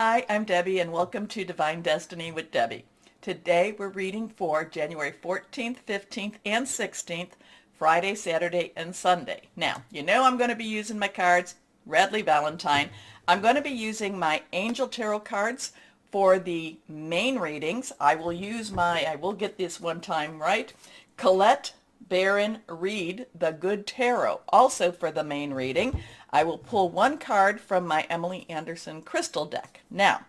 Hi, I'm Debbie and welcome to Divine Destiny with Debbie. Today we're reading for January 14th, 15th, and 16th, Friday, Saturday, and Sunday. Now, you know I'm going to be using my cards, Radley Valentine. I'm going to be using my Angel Tarot cards for the main readings. I will get this one time right, Colette Baron Reed, the Good Tarot, also for the main reading. I will pull one card from my Emily Anderson crystal deck. Now,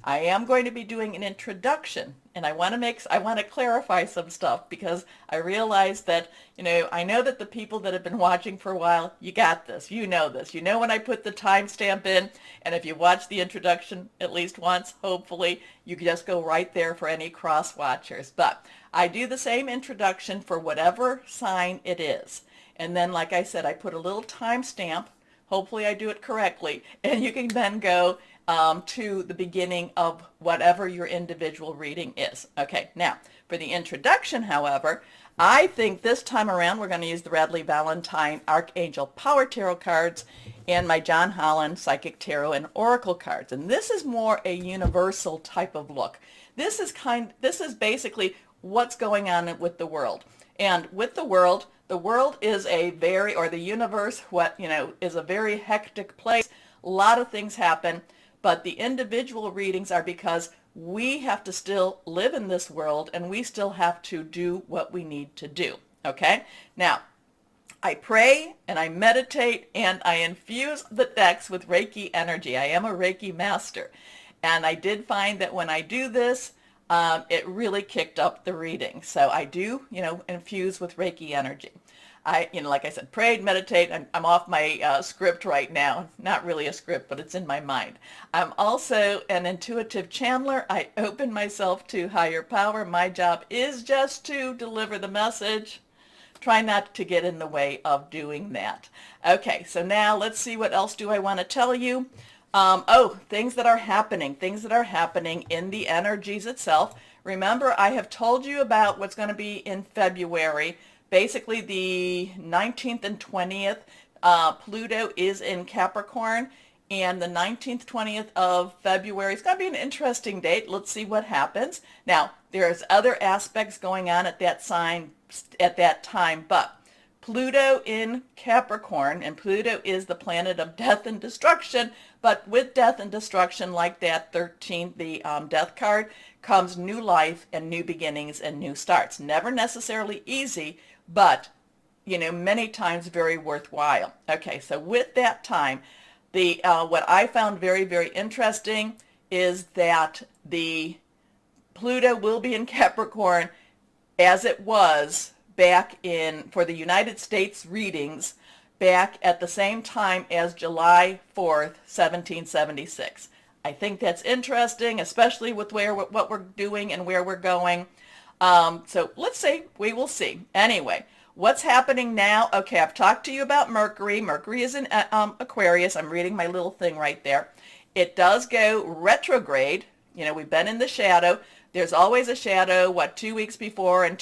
I am going to be doing an introduction, and I want to clarify some stuff because I realize that, I know that the people that have been watching for a while, you got this, you know this. You know when I put the timestamp in, and if you watch the introduction at least once, hopefully, you can just go right there for any cross-watchers. But I do the same introduction for whatever sign it is. And then, like I said, I put a little timestamp. Hopefully I do it correctly. And you can then go to the beginning of whatever your individual reading is. Okay, now for the introduction, however, I think this time around we're going to use the Radley Valentine Archangel Power Tarot cards and my John Holland Psychic Tarot and Oracle cards. And this is more a universal type of look. This is basically what's going on with the world. And with the world is the universe, is a very hectic place. A lot of things happen, but the individual readings are because we have to still live in this world and we still have to do what we need to do. Okay? Now, I pray and I meditate and I infuse the decks with Reiki energy. I am a Reiki master. And I did find that when I do this, it really kicked up the reading. So I do, infuse with Reiki energy. Like I said, prayed, meditate. I'm off my script right now. Not really a script, but it's in my mind. I'm also an intuitive channeler. I open myself to higher power. My job is just to deliver the message. Try not to get in the way of doing that. Okay, so now let's see, what else do I want to tell you? Things that are happening in the energies itself. Remember, I have told you about what's going to be in February. Basically, the 19th and 20th, Pluto is in Capricorn, and the 19th, 20th of February is going to be an interesting date. Let's see what happens. Now, there's other aspects going on at that time, but Pluto in Capricorn, and Pluto is the planet of death and destruction, but with death and destruction, like that 13th, the death card, comes new life and new beginnings and new starts. Never necessarily easy, but, many times very worthwhile. Okay, so with that time, what I found very, very interesting is that the Pluto will be in Capricorn as it was back for the United States readings back at the same time as July 4th, 1776. I think that's interesting, especially with what we're doing and where we're going. So let's see. We will see. Anyway, what's happening now? Okay, I've talked to you about Mercury. Mercury is in Aquarius. I'm reading my little thing right there. It does go retrograde. We've been in the shadow. There's always a shadow, 2 weeks before, and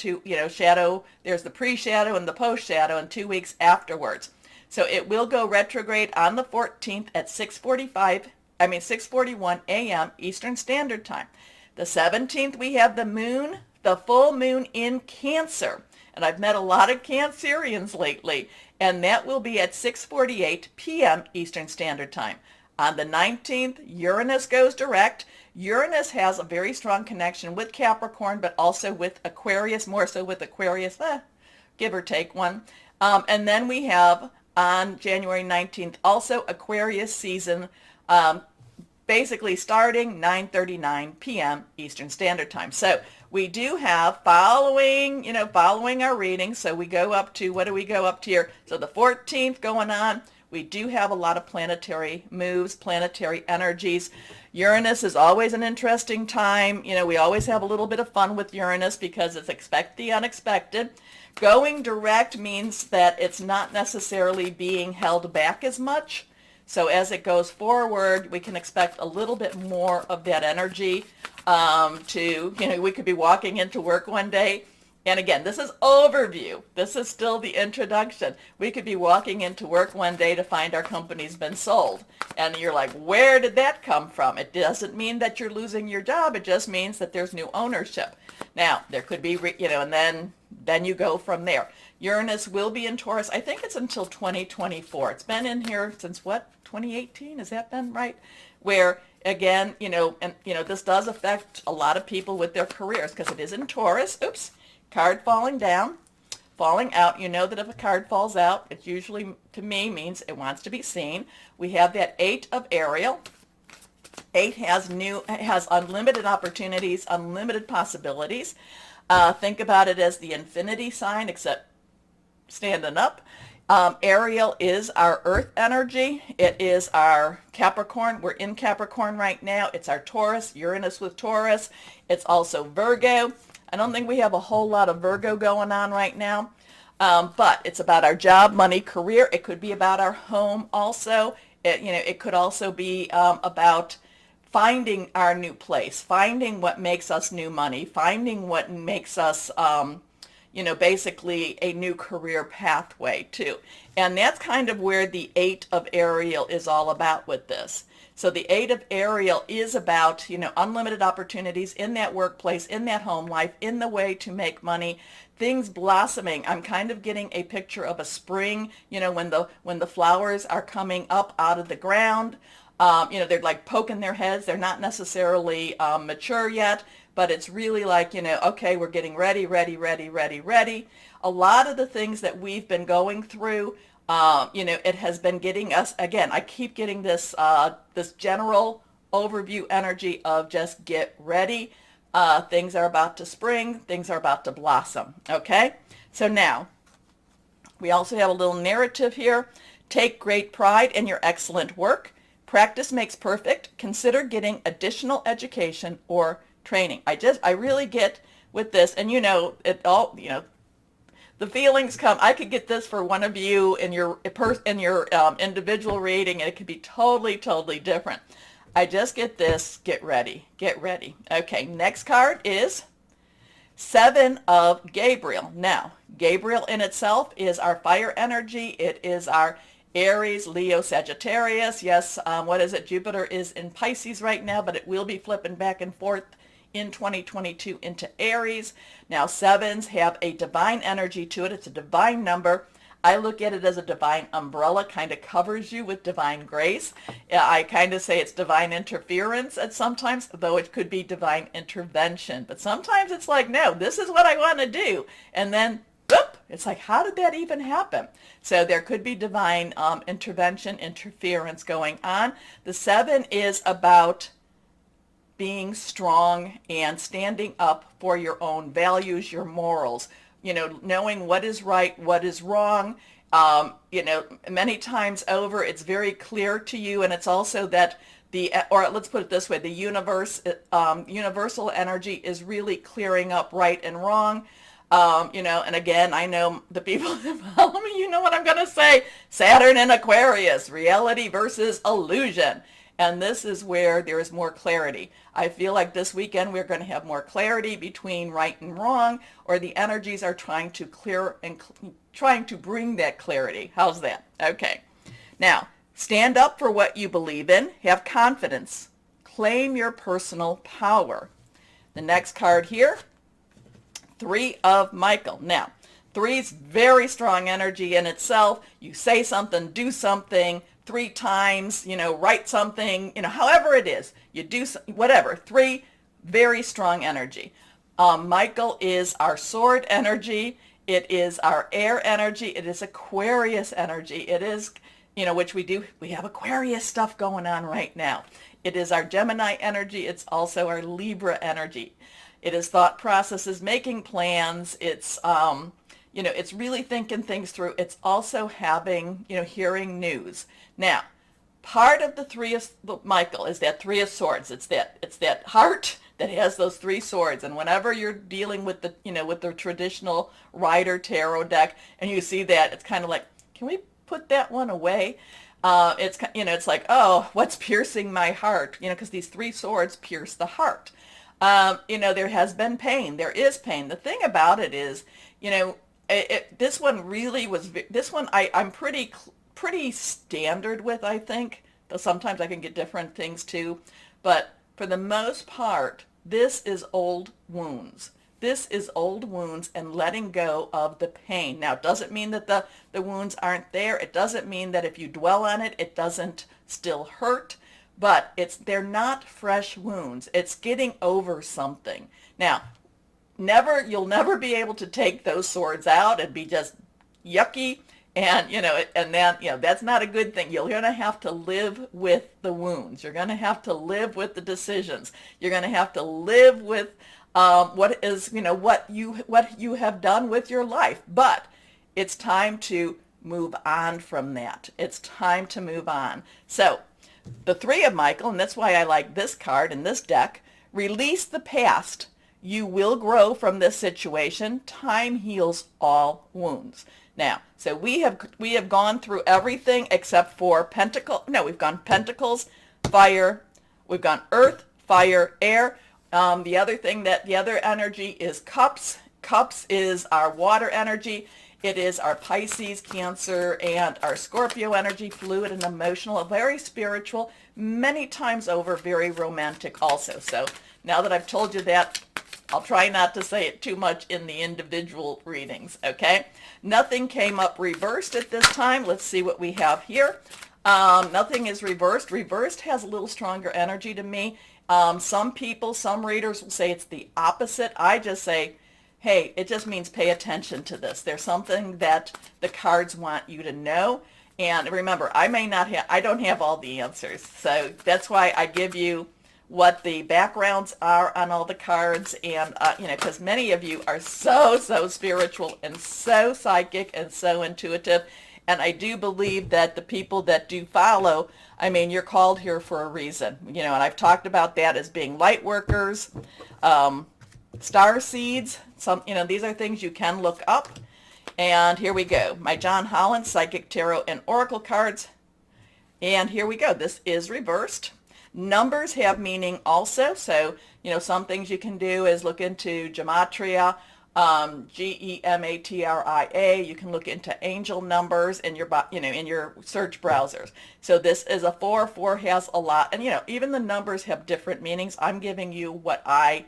shadow, there's the pre-shadow and the post-shadow, and 2 weeks afterwards. So it will go retrograde on the 14th at 6:41 a.m. Eastern Standard Time. The 17th, we have the full moon in Cancer. And I've met a lot of Cancerians lately, and that will be at 6:48 p.m. Eastern Standard Time. On the 19th, Uranus goes direct. Uranus has a very strong connection with Capricorn, but also with Aquarius, more so with Aquarius, give or take one. And then we have on January 19th, also Aquarius season, basically starting 9:39 p.m. Eastern Standard Time. So we do have following our reading. So we go up to, what do we go up to here? So the 14th going on. We do have a lot of planetary moves, planetary energies. Uranus is always an interesting time. We always have a little bit of fun with Uranus because it's expect the unexpected. Going direct means that it's not necessarily being held back as much. So as it goes forward, we can expect a little bit more of that energy we could be walking into work one day And again, this is overview. This is still the introduction. We could be walking into work one day to find our company's been sold. And you're like, where did that come from? It doesn't mean that you're losing your job. It just means that there's new ownership. Now, there could be, and then you go from there. Uranus will be in Taurus. I think it's until 2024. It's been in here since what? 2018? Has that been right? Where again, this does affect a lot of people with their careers because it is in Taurus. Oops. Card falling down, falling out. You know that if a card falls out, it usually, to me, means it wants to be seen. We have that 8 of Ariel. 8 has unlimited opportunities, unlimited possibilities. Think about it as the infinity sign, except standing up. Ariel is our earth energy. It is our Capricorn. We're in Capricorn right now. It's our Taurus, Uranus with Taurus. It's also Virgo. I don't think we have a whole lot of Virgo going on right now, but it's about our job, money, career. It could be about our home also. It could also be about finding our new place, finding what makes us new money, finding what makes us, basically a new career pathway too. And that's kind of where the 8 of Ariel is all about with this. So the 8 of Ariel is about, unlimited opportunities in that workplace, in that home life, in the way to make money, things blossoming. I'm kind of getting a picture of a spring, when the flowers are coming up out of the ground. They're like poking their heads. They're not necessarily mature yet, but it's really like, okay, we're getting ready, ready, ready, ready, ready. A lot of the things that we've been going through, it has been getting us, again, I keep getting this general overview energy of just get ready. Things are about to spring. Things are about to blossom. Okay? So now, we also have a little narrative here. Take great pride in your excellent work. Practice makes perfect. Consider getting additional education or training. I really get with this, and the feelings come. I could get this for one of you in your individual reading, and it could be totally, totally different. I just get this. Get ready. Get ready. Okay, next card is 7 of Gabriel. Now, Gabriel in itself is our fire energy. It is our Aries, Leo, Sagittarius. Yes, what is it? Jupiter is in Pisces right now, but it will be flipping back and forth in 2022 into Aries. Now, 7s have a divine energy to it. It's a divine number. I look at it as a divine umbrella, kind of covers you with divine grace. I kind of say it's divine interference at sometimes, though it could be divine intervention. But sometimes it's like, no, this is what I want to do. And then, whoop, it's like, how did that even happen? So there could be divine intervention, interference going on. The 7 is about being strong and standing up for your own values, your morals, knowing what is right, what is wrong. Many times over, it's very clear to you, and it's also that or let's put it this way, the universal energy is really clearing up right and wrong. And again, I know the people that follow me, you know what I'm going to say. Saturn and Aquarius, reality versus illusion. And this is where there is more clarity. I feel like this weekend we're going to have more clarity between right and wrong, or the energies are trying to clear and trying to bring that clarity. How's that? Okay. Now, stand up for what you believe in. Have confidence. Claim your personal power. The next card here, 3 of Michael. Now, 3's very strong energy in itself. You say something, do something 3 times, write something, however it is, you do whatever. 3, very strong energy. Michael is our sword energy. It is our air energy. It is Aquarius energy. It is, which we have Aquarius stuff going on right now. It is our Gemini energy. It's also our Libra energy. It is thought processes, making plans. It's, it's really thinking things through. It's also having, hearing news. Now, part of the 3 of Michael is that 3 of Swords. It's that heart that has those 3 swords. And whenever you're dealing with the, with the traditional Rider Tarot deck, and you see that, it's kind of like, can we put that one away? It's like, oh, what's piercing my heart? Because these 3 swords pierce the heart. There has been pain. There is pain. The thing about it is, this one really was, this one I'm pretty standard with, I think. Though sometimes I can get different things too. But for the most part, this is old wounds. This is old wounds and letting go of the pain. Now, it doesn't mean that the wounds aren't there. It doesn't mean that if you dwell on it, it doesn't still hurt. But they're not fresh wounds. It's getting over something. Now, you'll never be able to take those swords out and be just yucky. And, and then, that's not a good thing. You're going to have to live with the wounds. You're going to have to live with the decisions. You're going to have to live with what you have done with your life. But it's time to move on from that. It's time to move on. So the Three of Michael, and that's why I like this card in this deck, release the past. You will grow from this situation. Time heals all wounds. Now, so we have gone through everything except for Pentacle. No, we've gone Pentacles, fire. We've gone Earth, fire, air. The other energy is Cups. Cups is our water energy. It is our Pisces, Cancer, and our Scorpio energy, fluid and emotional, very spiritual, many times over, very romantic also. So now that I've told you that, I'll try not to say it too much in the individual readings, okay? Nothing came up reversed at this time. Let's see what we have here. Nothing is reversed. Reversed has a little stronger energy to me. Some readers will say it's the opposite. I just say, hey, it just means pay attention to this. There's something that the cards want you to know. And remember, I don't have all the answers. So that's why I give you what the backgrounds are on all the cards, and because many of you are so spiritual and so psychic and so intuitive, and I do believe that the people that do follow, you're called here for a reason, and I've talked about that as being light workers, star seeds. These are things you can look up. And here we go, my John Holland Psychic Tarot and Oracle cards, and here we go. This is reversed. Numbers have meaning also, so some things you can do is look into gematria, Gematria. You can look into angel numbers in your in your search browsers. So this is a 4. 4 has a lot, and even the numbers have different meanings. I'm giving you what I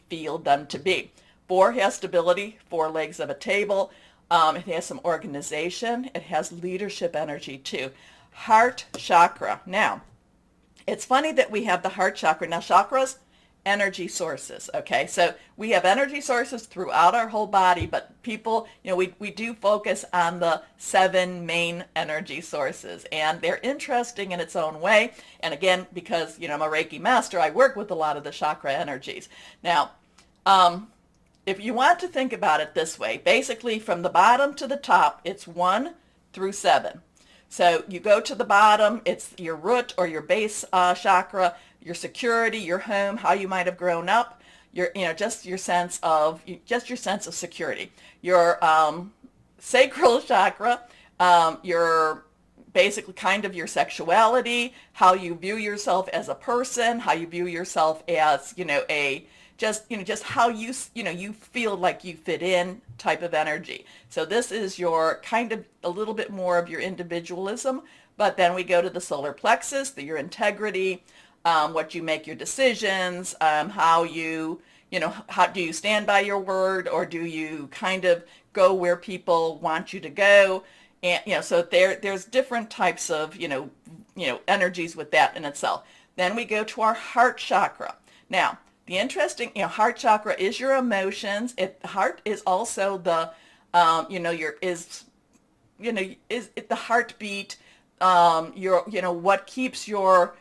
feel them to be. 4 has stability, 4 legs of a table. It has some organization. It has leadership energy too. Heart chakra. Now, it's funny that we have the heart chakra. Now, chakras, energy sources, okay? So we have energy sources throughout our whole body, but people, we do focus on the 7 main energy sources, and they're interesting in its own way. And again, because, I'm a Reiki master, I work with a lot of the chakra energies. Now, if you want to think about it this way, basically from the bottom to the top, it's 1 through 7. So you go to the bottom, it's your root or your base chakra, your security, your home, how you might have grown up, just your sense of security. Your sacral chakra, your basically kind of your sexuality, how you view yourself as a person, how you view yourself as, just how you feel like you fit in type of energy. So this is your kind of a little bit more of your individualism, but then we go to the solar plexus, your integrity, what you make your decisions, how do you stand by your word, or do you kind of go where people want you to go? And, so there's different types of, energies with that in itself. Then we go to our heart chakra. Now, the interesting, heart chakra is your emotions. Heart is also the, is it the heartbeat, what keeps your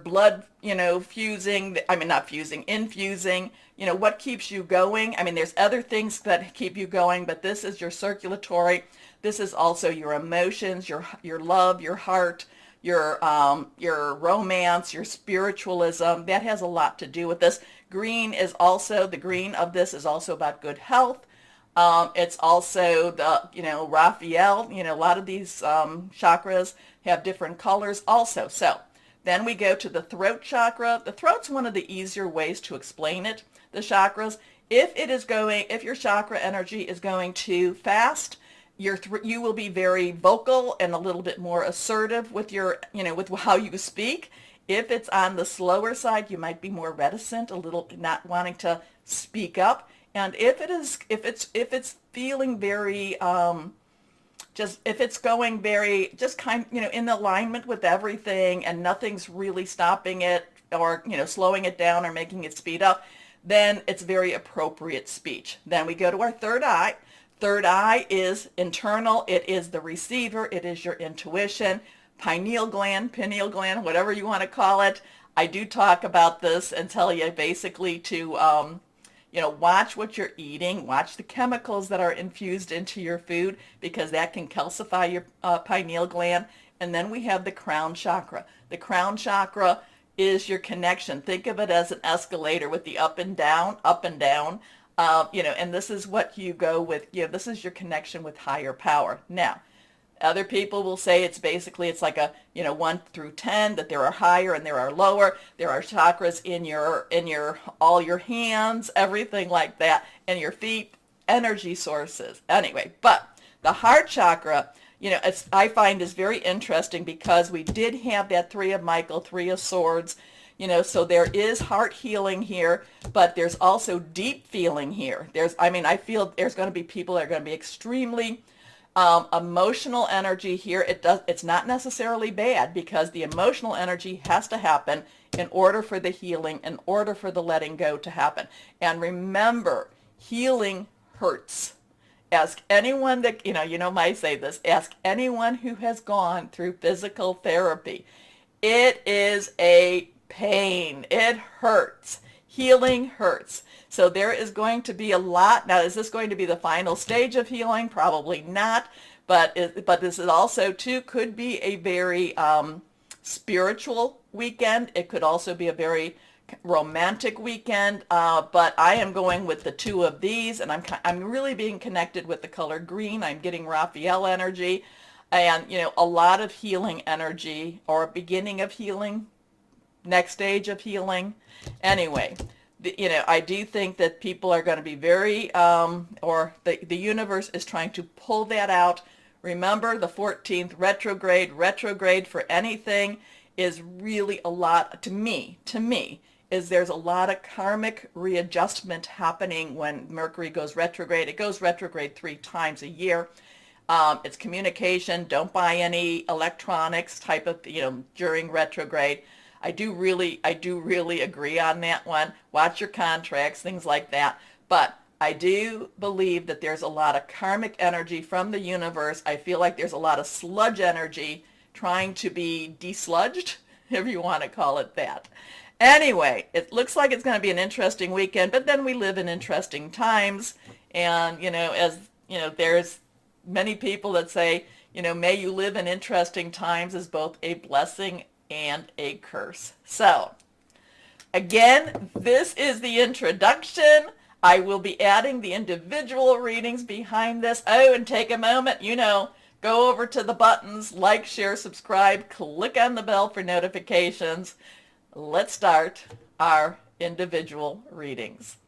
blood, infusing, what keeps you going. There's other things that keep you going, but this is your circulatory. This is also your emotions, your love, your heart, your romance, your spiritualism. That has a lot to do with this. The green of this is also about good health. It's also the, Raphael, a lot of these chakras have different colors also. So Then we go to the throat chakra. The throat's one of the easier ways to explain it, the chakras. If your chakra energy is going too fast, you will be very vocal and a little bit more assertive with with how you speak. If it's on the slower side, you might be more reticent, a little not wanting to speak up. And if it's feeling very if it's going very in alignment with everything and nothing's really stopping it or slowing it down or making it speed up, then it's very appropriate speech. Then we go to our third eye. Third eye is internal. It is the receiver. It is your intuition. Pineal gland, whatever you want to call it. I do talk about this and tell you basically to watch what you're eating, watch the chemicals that are infused into your food, because that can calcify your pineal gland. And then we have the crown chakra. The crown chakra is your connection. Think of it as an escalator with the up and down, and this is what you go with. This is your connection with higher power. Now, other people will say it's like a 1 through 10, that there are higher and there are lower. There are chakras in all your hands, everything like that, and your feet, energy sources. Anyway, but the heart chakra, I find is very interesting because we did have that Three of Michael, Three of Swords, so there is heart healing here, but there's also deep feeling here. I feel there's going to be people that are going to be extremely emotional energy here. It's not necessarily bad, because the emotional energy has to happen in order for the healing, in order for the letting go to happen. And remember, healing hurts. Ask anyone that, I say this, ask anyone who has gone through physical therapy. It is a pain. It hurts. Healing hurts. So there is going to be a lot. Now, is this going to be the final stage of healing? Probably not. But this is also, too, could be a very spiritual weekend. It could also be a very romantic weekend. But I am going with the two of these, and I'm really being connected with the color green. I'm getting Raphael energy, and a lot of healing energy, or beginning of healing, next stage of healing. Anyway, I do think that people are going to be very, or the universe is trying to pull that out. Remember, the 14th retrograde for anything is really a lot, to me, is there's a lot of karmic readjustment happening when Mercury goes retrograde. It goes retrograde 3 times a year. It's communication. Don't buy any electronics type of, during retrograde. I do really agree on that one. Watch your contracts, things like that. But I do believe that there's a lot of karmic energy from the universe. I feel like there's a lot of sludge energy trying to be desludged, if you want to call it that. Anyway, it looks like it's going to be an interesting weekend, but then we live in interesting times. And, there's many people that say, may you live in interesting times is both a blessing and a curse. So, again, this is the introduction. I will be adding the individual readings behind this. Oh, and take a moment, go over to the buttons, like, share, subscribe, click on the bell for notifications. Let's start our individual readings.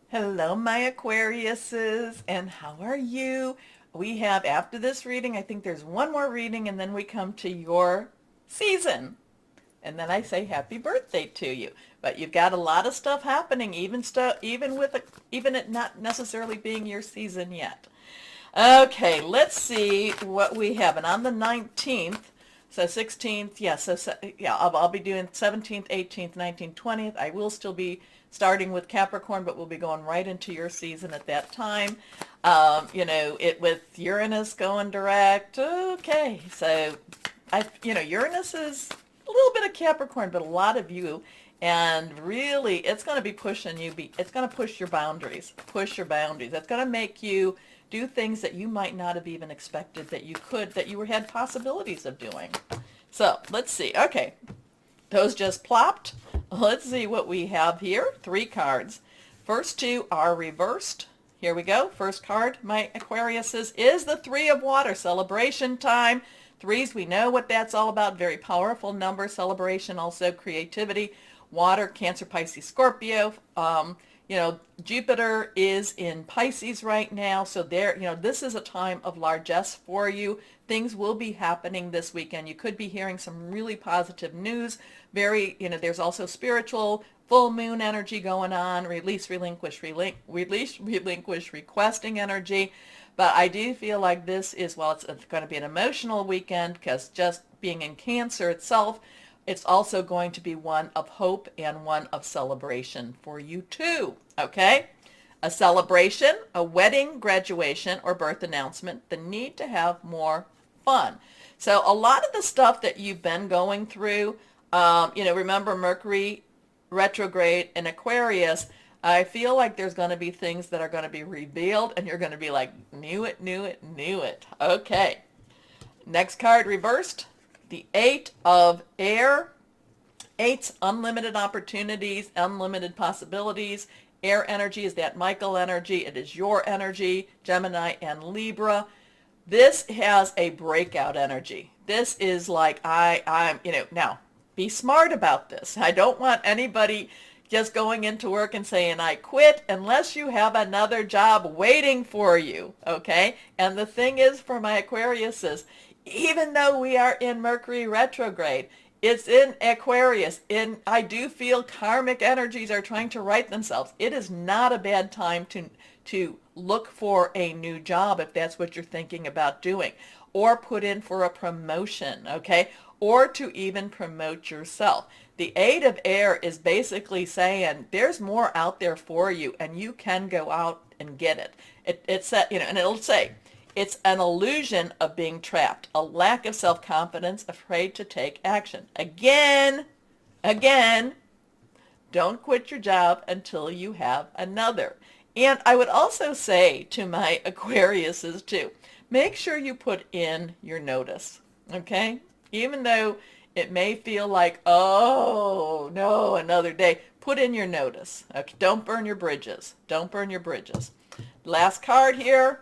Hello, my Aquariuses, and how are you? We have, after this reading, I think there's one more reading, and then we come to your season, and then I say happy birthday to you. But you've got a lot of stuff happening, even it not necessarily being your season yet. Okay, let's see what we have. And on the 19th, so 16th, I'll be doing 17th, 18th, 19th, 20th. I will still be starting with Capricorn, but we'll be going right into your season at that time. With Uranus going direct. Okay, so Uranus is a little bit of Capricorn, but a lot of you, and really it's going to be pushing you. It's going to push your boundaries. It's going to make you do things that you might not have even expected that you had possibilities of doing. So let's see. Okay, those just plopped. Let's see what we have here. 3 cards. First 2 are reversed. Here we go. First card, my Aquariuses, is the 3 of Water. Celebration time. Threes, we know what that's all about. Very powerful number. Celebration, also creativity. Water, Cancer, Pisces, Scorpio. Jupiter is in Pisces right now, so this is a time of largesse for you. Things will be happening this weekend. You could be hearing some really positive news. There's also spiritual full moon energy going on. Release, relinquish, requesting energy. But I do feel like this is, well, it's going to be an emotional weekend because just being in Cancer itself, it's also going to be one of hope and one of celebration for you too, okay? A celebration, a wedding, graduation, or birth announcement, the need to have more fun. So a lot of the stuff that you've been going through, remember Mercury retrograde in Aquarius, I feel like there's going to be things that are going to be revealed and you're going to be like, knew it, knew it, knew it. Okay. Next card reversed. The Eight of Air. Eight's unlimited opportunities, unlimited possibilities. Air energy is that Michael energy. It is your energy, Gemini and Libra. This has a breakout energy. This is like, now be smart about this. I don't want anybody just going into work and saying, I quit, unless you have another job waiting for you, okay? And the thing is for my Aquariuses, even though we are in Mercury retrograde, it's in Aquarius. I do feel karmic energies are trying to right themselves. It is not a bad time to look for a new job if that's what you're thinking about doing, or put in for a promotion, okay? Or to even promote yourself. The Eight of Air is basically saying there's more out there for you and you can go out and get it. And it'll say, it's an illusion of being trapped, a lack of self-confidence, afraid to take action. Again, don't quit your job until you have another. And I would also say to my Aquariuses too, make sure you put in your notice, okay? Even though it may feel like, oh, no, another day, put in your notice. Okay? Don't burn your bridges. Don't burn your bridges. Last card here.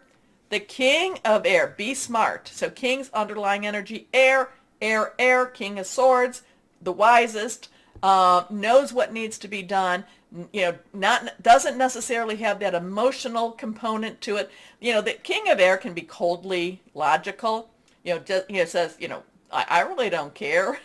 The King of Air, be smart. So King's underlying energy, air, King of Swords, the wisest, knows what needs to be done, doesn't necessarily have that emotional component to it. The King of Air can be coldly logical, says, I really don't care.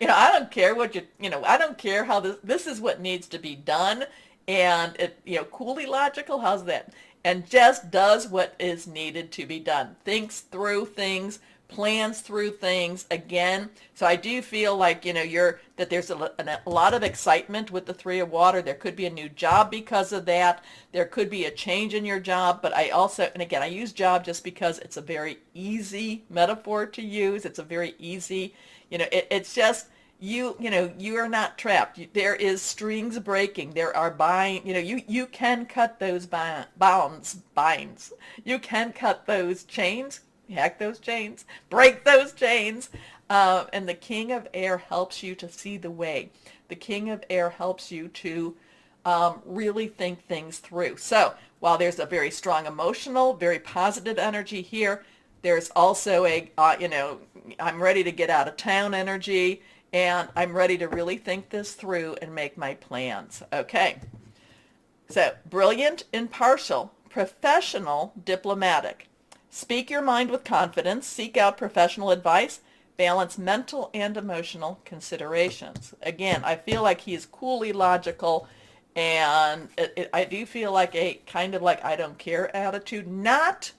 I don't care what I don't care how this is what needs to be done. And coolly logical, how's that? And just does what is needed to be done. Thinks through things, plans through things again. So I do feel like, that there's a lot of excitement with the Three of Water. There could be a new job because of that. There could be a change in your job. But I also, and again, I use job just because it's a very easy metaphor to use. It's a very easy, it's just, you are not trapped. There is strings breaking. There are you can cut those binds. You can cut those chains, hack those chains, break those chains. And the King of Air helps you to see the way. The King of Air helps you to really think things through. So while there's a very strong emotional, very positive energy here, there's also I'm ready to get out of town energy. And I'm ready to really think this through and make my plans. Okay. So, brilliant, impartial, professional, diplomatic. Speak your mind with confidence. Seek out professional advice. Balance mental and emotional considerations. Again, I feel like he's coolly logical, and I do feel like a kind of like I don't care attitude. Not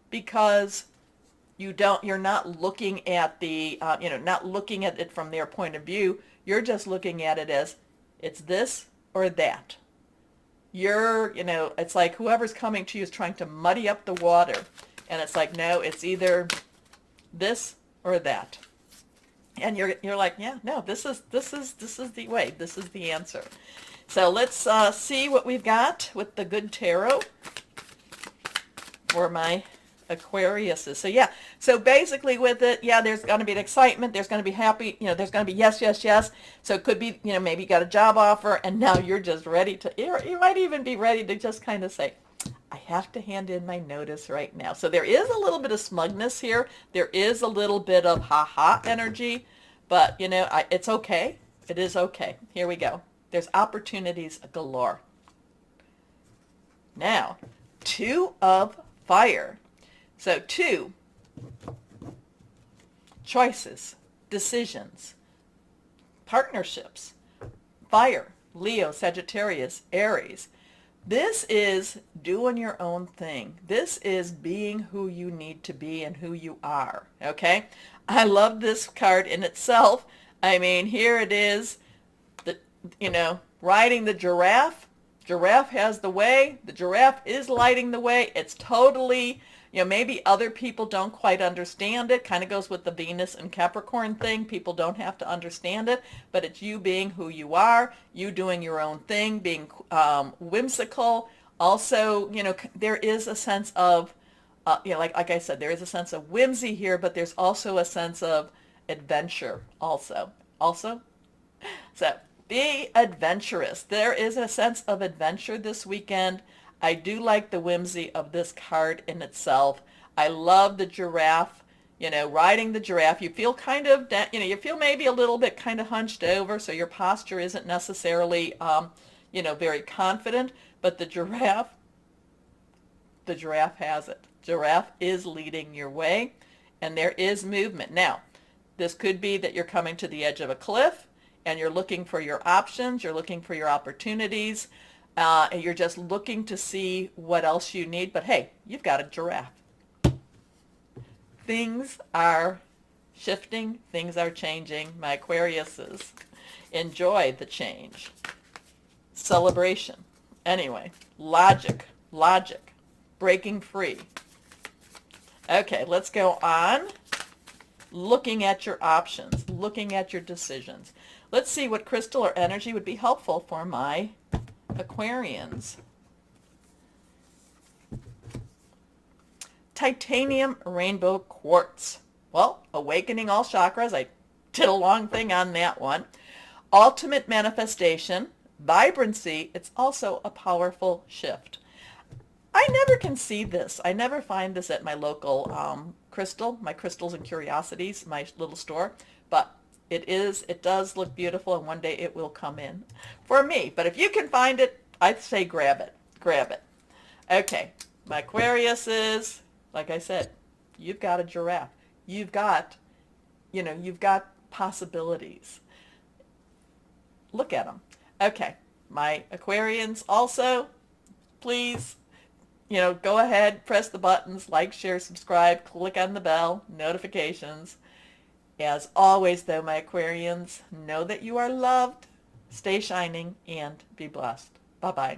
because you're not looking at not looking at it from their point of view. You're just looking at it as it's this or that. It's like whoever's coming to you is trying to muddy up the water. And it's like, no, it's either this or that. And you're like, yeah, no, this is the way. This is the answer. So let's see what we've got with the good tarot for my Aquariuses. So yeah, so basically with it, yeah, there's going to be an excitement, there's going to be happy, there's going to be yes. So it could be, maybe you got a job offer and now you're just ready to, you might even be ready to just kind of say, I have to hand in my notice right now. So there is a little bit of smugness here. There is a little bit of ha-ha energy, but you know, it's okay. It is okay. Here we go. There's opportunities galore. Now, 2 of fire. So 2, choices, decisions, partnerships, fire, Leo, Sagittarius, Aries. This is doing your own thing. This is being who you need to be and who you are, okay? I love this card in itself. I mean, here it is, riding the giraffe. Giraffe has the way. The giraffe is lighting the way. It's totally, maybe other people don't quite understand it. Kind of goes with the Venus and Capricorn thing. People don't have to understand it, but it's you being who you are, you doing your own thing, being whimsical. Also, there is a sense of, like I said, there is a sense of whimsy here, but there's also a sense of adventure also. So be adventurous. There is a sense of adventure this weekend. I do like the whimsy of this card in itself. I love the giraffe, riding the giraffe. You feel kind of, you feel maybe a little bit kind of hunched over, so your posture isn't necessarily, very confident, but the giraffe has it. Giraffe is leading your way, and there is movement. Now, this could be that you're coming to the edge of a cliff, and you're looking for your options, you're looking for your opportunities, and you're just looking to see what else you need. But hey, you've got a giraffe. Things are shifting, things are changing. My Aquariuses, enjoy the change. Celebration. Anyway, logic, breaking free. Okay, let's go on. Looking at your options, looking at your decisions. Let's see what crystal or energy would be helpful for my Aquarians. Titanium rainbow quartz. Well, awakening all chakras. I did a long thing on that one. Ultimate manifestation, vibrancy. It's also a powerful shift. I never can see this. I never find this at my local my Crystals and Curiosities, my little store, but it does look beautiful, and one day it will come in for me. But if you can find it, I'd say grab it. Okay, my Aquarius is, like I said, you've got a giraffe. You've got possibilities. Look at them. Okay, my Aquarians also, please, go ahead, press the buttons, like, share, subscribe, click on the bell, notifications. As always, though, my Aquarians, know that you are loved, stay shining, and be blessed. Bye-bye.